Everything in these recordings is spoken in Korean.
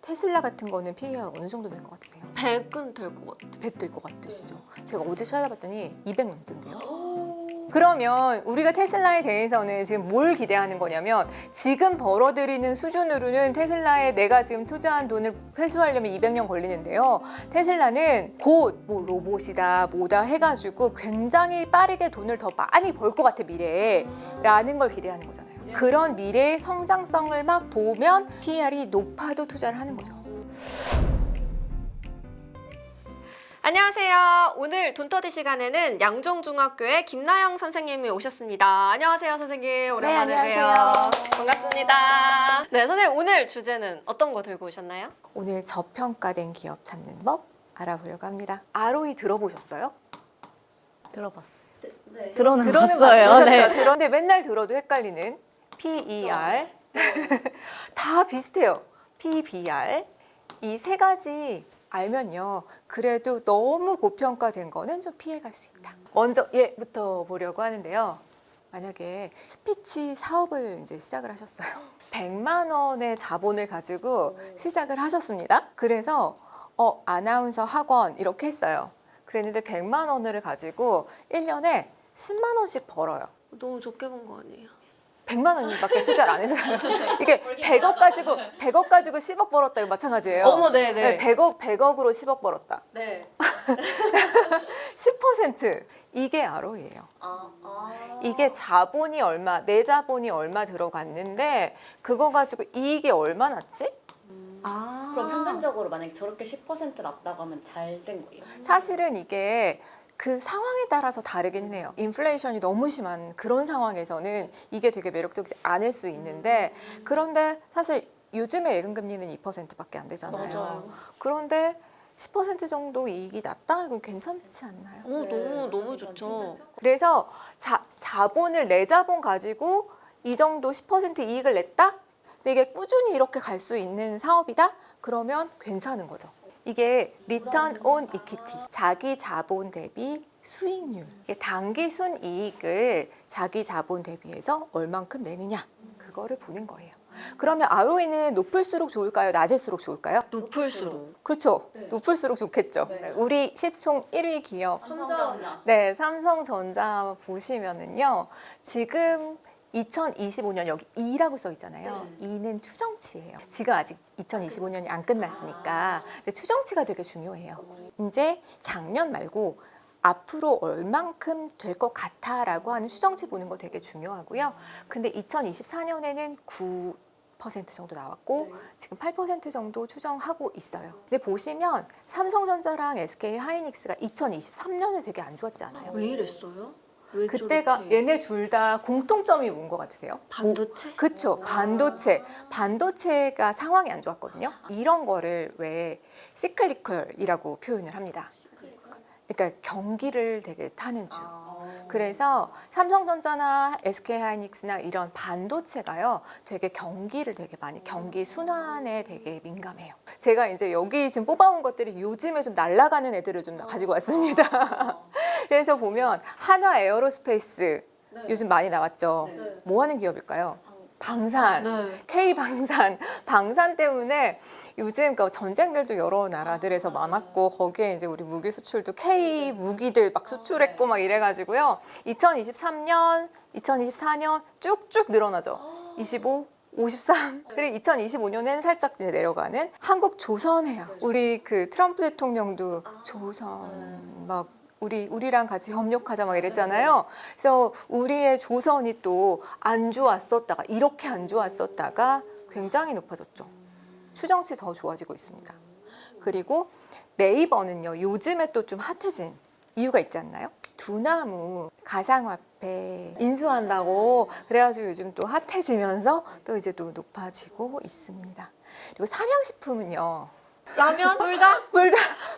테슬라 같은 거는 PER 어느 정도 될 것 같으세요? 100은 될 것 같아요. 100 될 것 같으시죠? 제가 어제 찾아봤더니 200 넘던데요. 그러면 우리가 테슬라에 대해서는 지금 뭘 기대하는 거냐면 지금 벌어들이는 수준으로는 테슬라에 내가 지금 투자한 돈을 회수하려면 200년 걸리는데요. 테슬라는 곧 뭐 로봇이다 뭐다 해가지고 굉장히 빠르게 돈을 더 많이 벌 것 같아 미래에 라는 걸 기대하는 거잖아요. 그런 미래의 성장성을 막 보면 PER이 높아도 투자를 하는 거죠. 안녕하세요. 오늘 돈터디 시간에는 양종중학교의 김나영 선생님이 오셨습니다. 안녕하세요, 선생님. 오랜만에 봬요. 안녕하세요. 반갑습니다. 네, 선생님 오늘 주제는 어떤 거 들고 오셨나요? 오늘 저평가된 기업 찾는 법 알아보려고 합니다. ROE 들어보셨어요? 들어봤어요. 네. 들어는 들어는 봤어요. 봤죠. 네. 들었는데 맨날 들어도 헷갈리는 PER 다 비슷해요. PBR 이 세 가지 알면요. 그래도 너무 고평가된 거는 좀 피해갈 수 있다. 먼저 얘부터 보려고 하는데요. 만약에 스피치 사업을 이제 시작을 하셨어요. 100만 원의 자본을 가지고 시작을 하셨습니다. 그래서 아나운서 학원 이렇게 했어요. 그랬는데 100만 원을 가지고 1년에 10만 원씩 벌어요. 너무 적게 본 거 아니에요? 100만 원밖에 투자를 안 했어요. 이게 100억 가지고 10억 벌었다 이거 마찬가지예요. 어머, 네네. 100억으로 10억 벌었다. 네. 10% 이게 ROE예요. 이게 자본이 얼마, 내 자본이 얼마 들어갔는데 그거 가지고 이익이 얼마 났지? 그럼 평균적으로 만약에 저렇게 10% 났다고 하면 잘 된 거예요? 사실은 이게 그 상황에 따라서 다르긴 해요. 인플레이션이 너무 심한 그런 상황에서는 이게 되게 매력적이지 않을 수 있는데 그런데 사실 요즘에 예금금리는 2%밖에 안 되잖아요. 맞아요. 그런데 10% 정도 이익이 났다? 이거 괜찮지 않나요? 너무 좋죠. 그래서 자본을 내 자본 가지고 이 정도 10% 이익을 냈다? 근데 이게 꾸준히 이렇게 갈 수 있는 사업이다? 그러면 괜찮은 거죠. 이게 리턴 온 이퀴티, 자기 자본 대비 수익률. 이게 단기 순이익을 자기 자본 대비해서 얼만큼 내느냐 그거를 보는 거예요. 그러면 ROE는 높을수록 좋을까요? 낮을수록 좋을까요? 높을수록. 그렇죠. 높을수록 좋겠죠. 우리 시총 1위 기업 삼성전자. 네, 삼성전자 보시면은요. 지금 2025년 여기 2라고 써 있잖아요. 2는 추정치예요. 지금 아직 2025년이 안 끝났으니까. 근데 추정치가 되게 중요해요. 이제 작년 말고 앞으로 얼만큼 될 것 같아라고 하는 추정치 보는 거 되게 중요하고요. 근데 2024년에는 9% 정도 나왔고 지금 8% 정도 추정하고 있어요. 근데 보시면 삼성전자랑 SK 하이닉스가 2023년에 되게 안 좋았지 않아요? 왜 이랬어요? 왜 그때가 저렇게? 얘네 둘 다 공통점이 뭔 것 같으세요? 반도체? 그쵸. 반도체가 상황이 안 좋았거든요. 이런 거를 왜 시클리컬이라고 표현을 합니다. 그러니까 경기를 되게 타는 주. 그래서 삼성전자나 SK하이닉스나 이런 반도체가요 되게 경기를 되게 많이 경기 순환에 되게 민감해요. 제가 이제 여기 지금 뽑아온 것들이 요즘에 좀 날아가는 애들을 좀 가지고 왔습니다. 그래서 보면 한화 에어로스페이스 요즘 많이 나왔죠. 뭐 하는 기업일까요? 방산, 네. K방산, 방산 때문에 요즘 그 전쟁들도 여러 나라들에서 많았고 거기에 이제 우리 무기 수출도 K 무기들 막 수출했고 막 이래가지고요. 2023년, 2024년 쭉쭉 늘어나죠. 25, 53. 그리고 2025년엔 살짝 이제 내려가는 한국 조선해요. 우리 그 트럼프 대통령도 조선 막 우리랑 같이 협력하자 막 이랬잖아요. 그래서 우리의 조선이 또 안 좋았었다가 이렇게 안 좋았었다가 굉장히 높아졌죠. 추정치 더 좋아지고 있습니다. 그리고 네이버는요. 요즘에 또 좀 핫해진 이유가 있지 않나요? 두나무 가상화폐 인수한다고 그래가지고 요즘 또 핫해지면서 또 이제 또 높아지고 있습니다. 그리고 삼양식품은요. 라면? 불닭?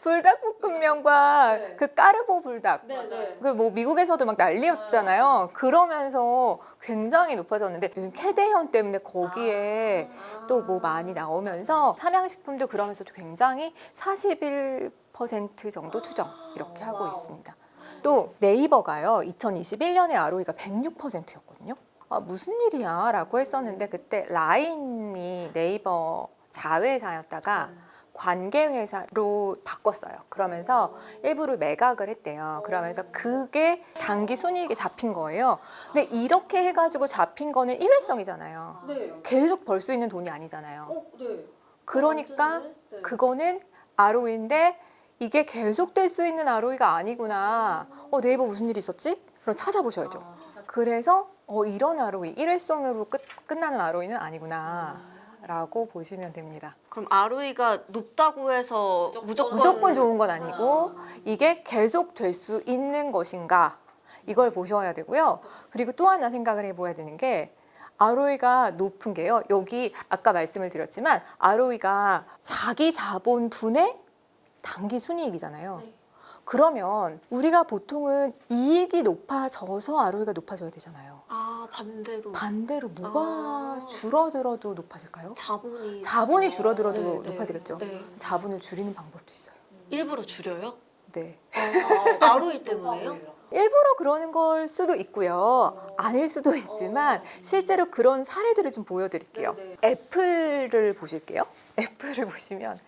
불닭볶음면과 그 까르보 불닭 네. 그 뭐 미국에서도 막 난리였잖아요. 그러면서 굉장히 높아졌는데 요즘 캐대현 때문에 거기에 또 뭐 많이 나오면서 삼양식품도 그러면서도 굉장히 41% 정도 추정 이렇게 하고 있습니다. 또 네이버가요 2021년에 ROE가 106%였거든요. 무슨 일이야 라고 했었는데 그때 라인이 네이버 자회사였다가 관계회사로 바꿨어요. 그러면서 일부를 매각을 했대요. 그러면서 그게 단기 순이익에 잡힌 거예요. 근데 이렇게 해가지고 잡힌 거는 일회성이잖아요. 네. 계속 벌 수 있는 돈이 아니잖아요. 네. 그러니까 그거는 ROE인데 이게 계속될 수 있는 ROE가 아니구나. 네이버 무슨 일이 있었지? 그럼 찾아보셔야죠. 그래서 이런 ROE, 일회성으로 끝나는 ROE는 아니구나 라고 보시면 됩니다. 그럼 ROE가 높다고 해서 무조건 좋은 건 아니고 이게 계속 될 수 있는 것인가 이걸 보셔야 되고요. 그리고 또 하나 생각을 해봐야 되는 게 ROE가 높은 게요. 여기 아까 말씀을 드렸지만 ROE가 자기 자본 분의 단기 순이익이잖아요. 그러면 우리가 보통은 이익이 높아져서 ROE가 높아져야 되잖아요. 아, 반대로 반대로 뭐가 아. 줄어들어도 높아질까요? 자본이 줄어들어도 네, 높아지겠죠. 네. 자본을 줄이는 방법도 있어요. 일부러 줄여요? 네. ROE 때문에요? 일부러 그러는 걸 수도 있고요. 아닐 수도 있지만 실제로 그런 사례들을 좀 보여드릴게요. 애플을 보실게요. 애플을 보시면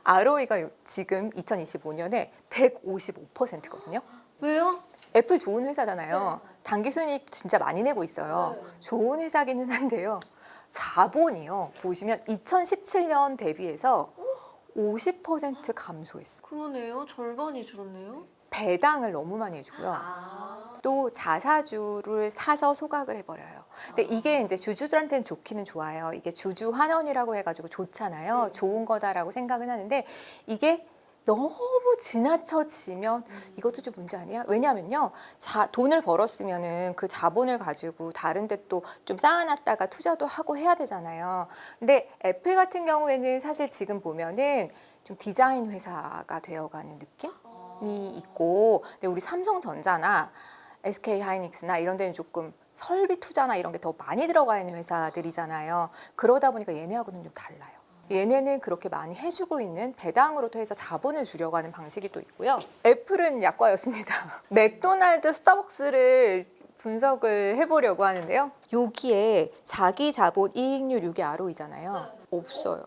ROE가 지금 2025년에 155%거든요. 왜요? 애플 좋은 회사잖아요. 단기 순이익 진짜 많이 내고 있어요. 좋은 회사기는 한데요. 자본이요. 보시면 2017년 대비해서 50% 감소했어요. 그러네요. 절반이 줄었네요. 배당을 너무 많이 해주고요. 또 자사주를 사서 소각을 해버려요. 근데 이게 이제 주주들한테는 좋기는 좋아요. 이게 주주 환원이라고 해가지고 좋잖아요. 좋은 거다라고 생각은 하는데 이게 너무 지나쳐지면 이것도 좀 문제 아니야? 왜냐하면요, 돈을 벌었으면은 그 자본을 가지고 다른 데 또 좀 쌓아놨다가 투자도 하고 해야 되잖아요. 근데 애플 같은 경우에는 사실 지금 보면은 좀 디자인 회사가 되어가는 느낌이 있고, 근데 우리 삼성전자나 SK 하이닉스나 이런 데는 조금 설비 투자나 이런 게 더 많이 들어가 있는 회사들이잖아요. 그러다 보니까 얘네하고는 좀 달라요. 얘네는 그렇게 많이 해주고 있는 배당으로 해서 자본을 줄여가는 방식이 또 있고요. 애플은 약과였습니다. 맥도날드, 스타벅스를 분석을 해보려고 하는데요. 여기에 자기 자본 이익률 이게 ROE잖아요. 없어요.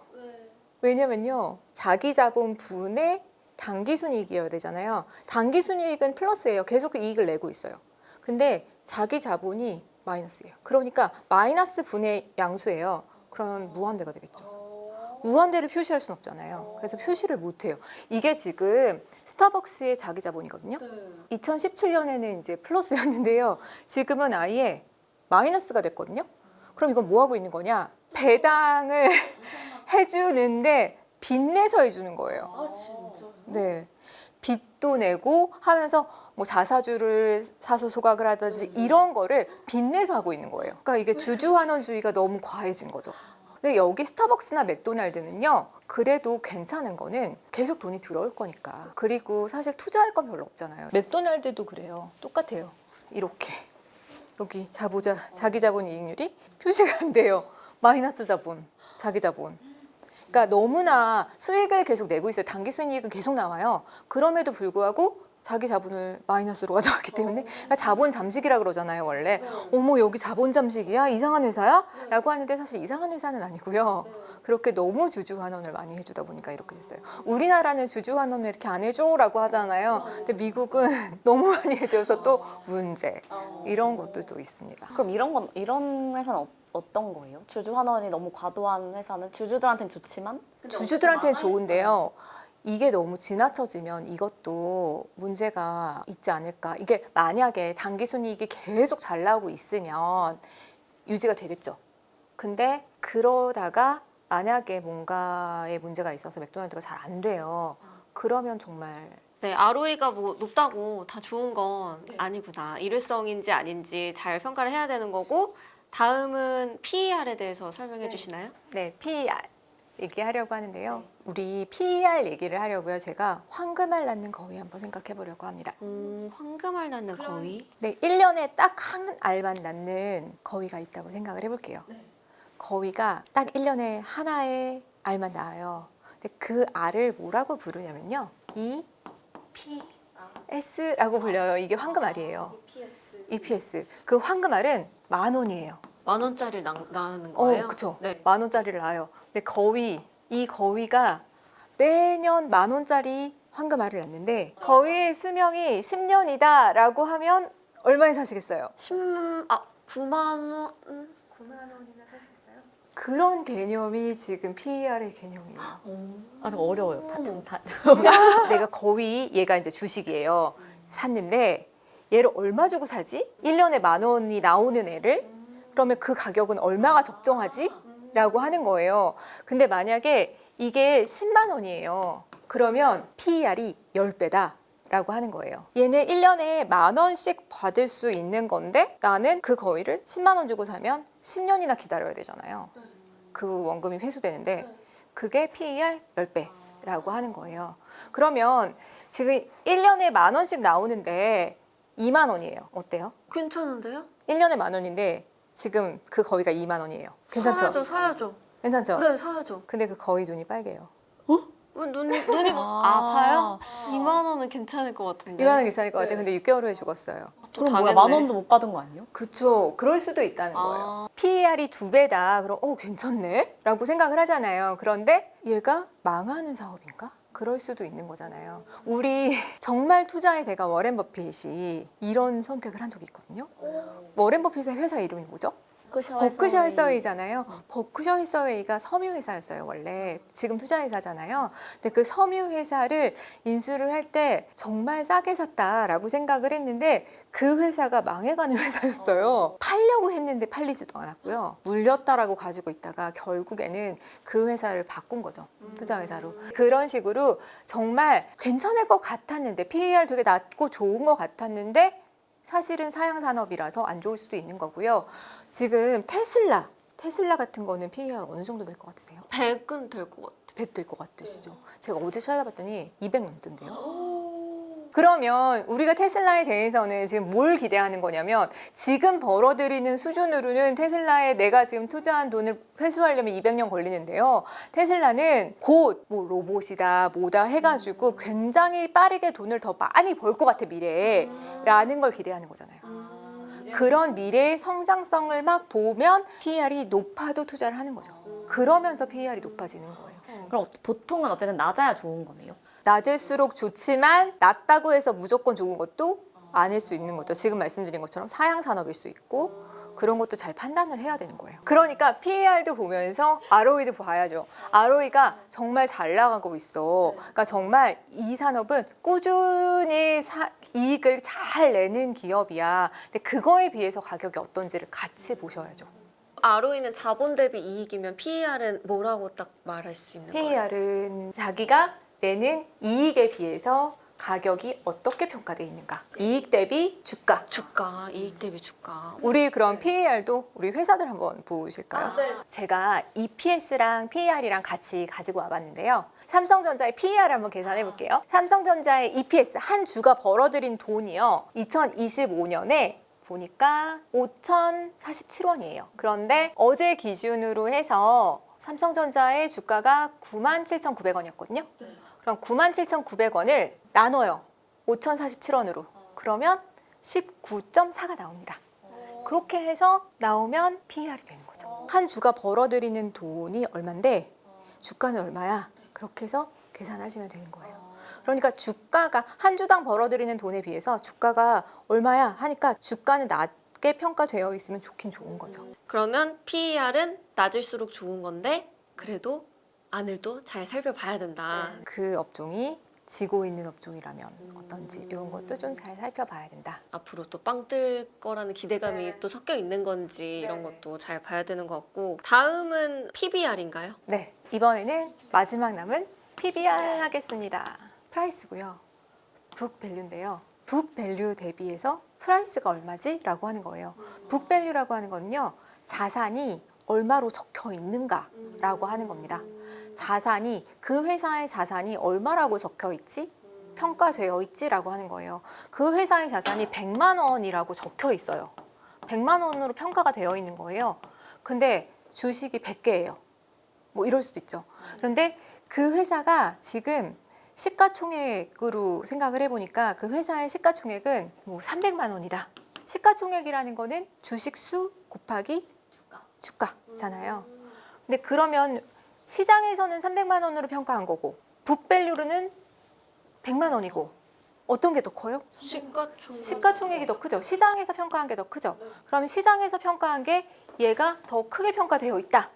왜냐면요, 자기 자본 분의 단기 순이익이어야 되잖아요. 단기 순이익은 플러스예요. 계속 그 이익을 내고 있어요. 근데 자기 자본이 마이너스예요. 그러니까 마이너스 분의 양수예요. 그러면 무한대가 되겠죠. 무한대를 표시할 수는 없잖아요. 그래서 표시를 못 해요. 이게 지금 스타벅스의 자기 자본이거든요. 2017년에는 이제 플러스였는데요. 지금은 아예 마이너스가 됐거든요. 그럼 이건 뭐 하고 있는 거냐? 배당을 해주는데 빚내서 해주는 거예요. 아, 진짜요? 네. 빚도 내고 하면서 뭐 자사주를 사서 소각을 하든지 이런 거를 빚내서 하고 있는 거예요. 그러니까 이게 주주환원주의가 너무 과해진 거죠. 근데 여기 스타벅스나 맥도날드는요, 그래도 괜찮은 거는 계속 돈이 들어올 거니까. 그리고 사실 투자할 건 별로 없잖아요. 맥도날드도 그래요. 똑같아요. 이렇게 여기 자기 자본 이익률이 표시가 안 돼요. 마이너스 자본, 자기 자본. 그러니까 너무나 수익을 계속 내고 있어요. 단기 순이익은 계속 나와요. 그럼에도 불구하고 자기 자본을 마이너스로 가져갔기 때문에, 그러니까 자본 잠식이라 그러잖아요, 원래. 어머, 여기 자본 잠식이야? 이상한 회사야? 라고 하는데 사실 이상한 회사는 아니고요. 그렇게 너무 주주 환원을 많이 해주다 보니까 이렇게 됐어요. 우리나라는 주주 환원 왜 이렇게 안 해줘? 라고 하잖아요. 근데 미국은 너무 많이 해줘서 또 문제. 이런 것도 또 있습니다. 그럼 이런 회사는 어떤 거예요? 주주 환원이 너무 과도한 회사는 주주들한테는 좋지만 주주들한테는 좋은데요. 이게 너무 지나쳐지면 이것도 문제가 있지 않을까. 이게 만약에 단기 순이익이 계속 잘 나오고 있으면 유지가 되겠죠. 근데 그러다가 만약에 뭔가에 문제가 있어서 맥도날드가 잘 안 돼요. 그러면 정말 네, ROE가 뭐 높다고 다 좋은 건 아니구나. 일회성인지 아닌지 잘 평가를 해야 되는 거고, 다음은 PER에 대해서 설명해 주시나요? 네, PER 얘기하려고 하는데요. 우리 PER 얘기를 하려고요. 제가 황금알 낳는 거위 한번 생각해 보려고 합니다. 황금알 낳는 거위? 네, 1년에 딱 한 알만 낳는 거위가 있다고 생각을 해볼게요. 거위가 딱 1년에 하나의 알만 낳아요. 근데 그 알을 뭐라고 부르냐면요. EPS라고 불려요. 이게 황금알이에요. EPS. 그 황금알은 10,000원이에요. 10,000원짜리 낳는 거예요? 그쵸. 네. 10,000원짜리를 낳아요. 근데 거위 이 거위가 매년 10,000원짜리 황금알을 낳는데 거위의 수명이 10년이다라고 하면 얼마에 사시겠어요? 9만 원. 9만 원이나 사시겠어요? 그런 개념이 지금 PER의 개념이에요. 아, 저 어려워요. 내가 거위, 얘가 이제 주식이에요. 샀는데 얘를 얼마 주고 사지? 1년에 10,000원이 나오는 애를? 그러면 그 가격은 얼마가 적정하지? 라고 하는 거예요. 근데 만약에 이게 10만 원이에요. 그러면 PER이 10배다. 라고 하는 거예요. 얘는 1년에 10,000원씩 받을 수 있는 건데 나는 그 거위를 10만 원 주고 사면 10년이나 기다려야 되잖아요. 그 원금이 회수되는데 그게 PER 10배라고 하는 거예요. 그러면 지금 1년에 10,000원씩 나오는데 2만 원이에요. 어때요? 괜찮은데요? 1년에 10,000원인데 지금 그 거위가 2만 원이에요. 괜찮죠? 사야죠. 괜찮죠? 네, 사야죠. 근데 그 거위 눈이 빨개요. 눈이 뭐 아파요? 2만 원은 괜찮을 것 같은데. 2만 원 괜찮을 것 같아요. 근데 6개월 후에 죽었어요. 또 그럼 뭐야? 당했네. 10,000원도 못 받은 거 아니에요? 그쵸. 그럴 수도 있다는 거예요. PER이 2배다. 그럼 괜찮네? 라고 생각을 하잖아요. 그런데 얘가 망하는 사업인가? 그럴 수도 있는 거잖아요. 우리 정말 투자의 대가 워렌 버핏이 이런 선택을 한 적이 있거든요. 워렌 버핏의 회사 이름이 뭐죠? 버크셔 해서웨이잖아요. 버크셔 해서웨이가 섬유회사였어요, 원래. 지금 투자회사잖아요. 근데 그 섬유회사를 인수를 할 때 정말 싸게 샀다라고 생각을 했는데 그 회사가 망해가는 회사였어요. 팔려고 했는데 팔리지도 않았고요. 물렸다라고 가지고 있다가 결국에는 그 회사를 바꾼 거죠. 투자회사로. 그런 식으로 정말 괜찮을 것 같았는데 PER 되게 낮고 좋은 것 같았는데 사실은 사양산업이라서 안 좋을 수도 있는 거고요. 지금 테슬라 같은 거는 PER 어느 정도 될 것 같으세요? 100은 될 것 같아요. 100 될 것 같으시죠? 제가 어제 찾아봤더니 200 넘던데요. 그러면 우리가 테슬라에 대해서는 지금 뭘 기대하는 거냐면 지금 벌어들이는 수준으로는 테슬라에 내가 지금 투자한 돈을 회수하려면 200년 걸리는데요. 테슬라는 곧 뭐 로봇이다 뭐다 해가지고 굉장히 빠르게 돈을 더 많이 벌 것 같아 미래에 라는 걸 기대하는 거잖아요. 그런 미래의 성장성을 막 보면 PER이 높아도 투자를 하는 거죠. 그러면서 PER이 높아지는 거예요. 그럼 보통은 어쨌든 낮아야 좋은 거네요. 낮을수록 좋지만 낮다고 해서 무조건 좋은 것도 아닐 수 있는 거죠. 지금 말씀드린 것처럼 사양 산업일 수 있고 그런 것도 잘 판단을 해야 되는 거예요. 그러니까 PER도 보면서 ROE도 봐야죠. ROE가 정말 잘 나가고 있어. 그러니까 정말 이 산업은 꾸준히 이익을 잘 내는 기업이야. 근데 그거에 비해서 가격이 어떤지를 같이 보셔야죠. ROE는 자본 대비 이익이면 PER은 뭐라고 딱 말할 수 있는 거예요? PER은 자기가 내는 이익에 비해서 가격이 어떻게 평가되어 있는가. 이익 대비 주가. 이익 대비 주가. 우리 그럼 PER도 우리 회사들 한번 보실까요? 네. 제가 EPS랑 PER이랑 같이 가지고 와봤는데요. 삼성전자의 PER 한번 계산해 볼게요. 삼성전자의 EPS 한 주가 벌어들인 돈이요. 2025년에 보니까 5,047원이에요. 그런데 어제 기준으로 해서 삼성전자의 주가가 97,900원이었거든요. 그럼 97,900원을 나눠요. 5,047원으로. 그러면 19.4가 나옵니다. 그렇게 해서 나오면 PER이 되는 거죠. 한 주가 벌어들이는 돈이 얼만데 주가는 얼마야? 그렇게 해서 계산하시면 되는 거예요. 그러니까 주가가 한 주당 벌어들이는 돈에 비해서 주가가 얼마야 하니까 주가는 낮게 평가되어 있으면 좋긴 좋은 거죠. 그러면 PER은 낮을수록 좋은 건데 그래도 안을도 잘 살펴봐야 된다. 그 업종이 지고 있는 업종이라면 어떤지 이런 것도 좀 잘 살펴봐야 된다. 앞으로 또 빵 뜰 거라는 기대감이 또 섞여 있는 건지 이런 것도 잘 봐야 되는 것 같고 다음은 PBR인가요? 네, 이번에는 마지막 남은 PBR 하겠습니다. 프라이스고요. 북밸류인데요. 북밸류 대비해서 프라이스가 얼마지? 라고 하는 거예요. 북밸류라고 하는 거는요. 자산이 얼마로 적혀 있는가라고 하는 겁니다. 자산이 그 회사의 자산이 얼마라고 적혀 있지? 평가되어 있지라고 하는 거예요. 그 회사의 자산이 100만 원이라고 적혀 있어요. 100만 원으로 평가가 되어 있는 거예요. 근데 주식이 100개예요. 뭐 이럴 수도 있죠. 그런데 그 회사가 지금 시가총액으로 생각을 해보니까 그 회사의 시가총액은 뭐 300만 원이다. 시가총액이라는 거는 주식 수 곱하기 주가잖아요. 근데 그러면 시장에서는 300만 원으로 평가한 거고 북밸류로는 100만 원이고 어떤 게 더 커요? 시가총액이 더 크죠. 시장에서 평가한 게 더 크죠. 그러면 시장에서 평가한 게 얘가 더 크게 평가되어 있다.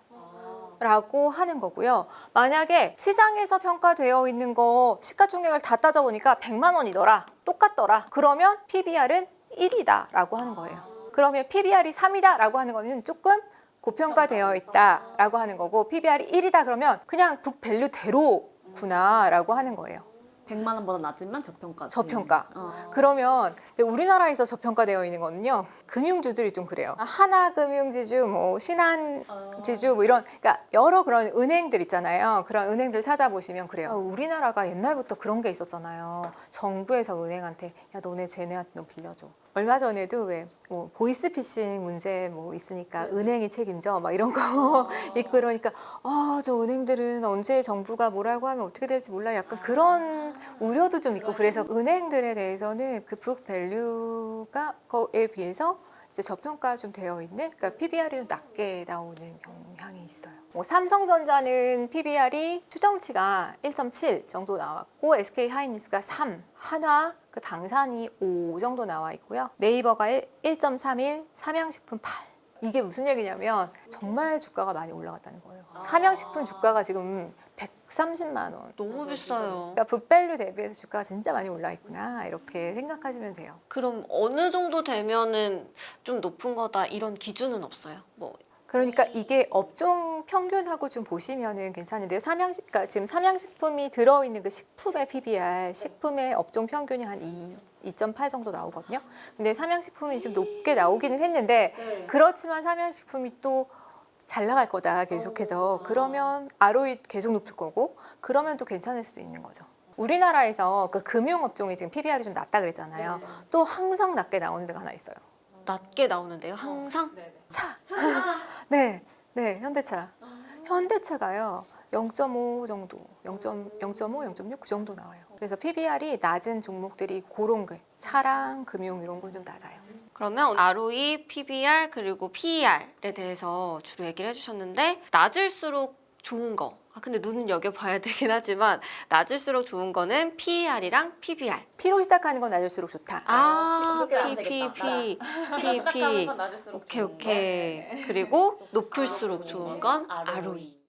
라고 하는 거고요. 만약에 시장에서 평가되어 있는 거 시가총액을 다 따져보니까 100만 원이더라. 똑같더라. 그러면 PBR은 1이다 라고 하는 거예요. 그러면 PBR이 3이다 라고 하는 거는 조금 고평가되어 있다 라고 하는 거고 PBR이 1이다 그러면 그냥 북밸류대로구나 라고 하는 거예요. 100만 원보다 낮으면 저평가. 저평가. 그러면 우리나라에서 저평가되어 있는 거는요. 금융주들이 좀 그래요. 하나금융지주, 뭐 신한지주 뭐 이런 그러니까 여러 그런 은행들 있잖아요. 그런 은행들 찾아보시면 그래요. 우리나라가 옛날부터 그런 게 있었잖아요. 정부에서 은행한테 야 너네 쟤네한테 너 빌려줘. 얼마 전에도 왜 뭐 보이스피싱 문제 뭐 있으니까 은행이 책임져 막 이런 거 있고 그러니까 저 은행들은 언제 정부가 뭐라고 하면 어떻게 될지 몰라 약간 그런 우려도 좀 있고 그래서 은행들에 대해서는 그 북밸류가 거에 비해서 이제 저평가 좀 되어 있는 그러니까 PBR이 좀 낮게 나오는 경향이 있어요. 뭐 삼성전자는 PBR이 추정치가 1.7 정도 나왔고 SK하이닉스가 3, 한화 그 당산이 5 정도 나와 있고요. 네이버가 1.31, 삼양식품 8. 이게 무슨 얘기냐면 정말 주가가 많이 올라갔다는 거예요. 삼양식품 주가가 지금 130만 원. 너무 비싸요. 그러니까 북밸류 대비해서 주가가 진짜 많이 올라 있구나 이렇게 생각하시면 돼요. 그럼 어느 정도 되면은 좀 높은 거다 이런 기준은 없어요? 뭐 그러니까 이게 업종 평균하고 좀 보시면은 괜찮은데요. 그러니까 지금 삼양식품이 들어있는 그 식품의 PBR, 식품의 업종 평균이 한 2.8 정도 나오거든요. 근데 삼양식품이 좀 높게 나오기는 했는데 그렇지만 삼양식품이 또 잘 나갈 거다 계속해서 그러면 ROE 계속 높을 거고 그러면 또 괜찮을 수도 있는 거죠. 우리나라에서 그 금융업종이 지금 PBR이 좀 낮다 그랬잖아요. 또 항상 낮게 나오는 데가 하나 있어요. 낮게 나오는데요, 항상? 차. 네, 현대차. 현대차가요. 0.5 정도, 0.5, 0.6 그 정도 나와요. 그래서 PBR이 낮은 종목들이 그런 게 차랑 금융 이런 건 좀 낮아요. 그러면 ROE, PBR 그리고 PER에 대해서 주로 얘기를 해주셨는데 낮을수록 좋은 거. 근데 눈은 여겨봐야 되긴 하지만 낮을수록 좋은 거는 PER이랑 PBR. P로 시작하는 건 낮을수록 좋다. PP. 오케이. 그리고 높을수록 좋은 건 ROE.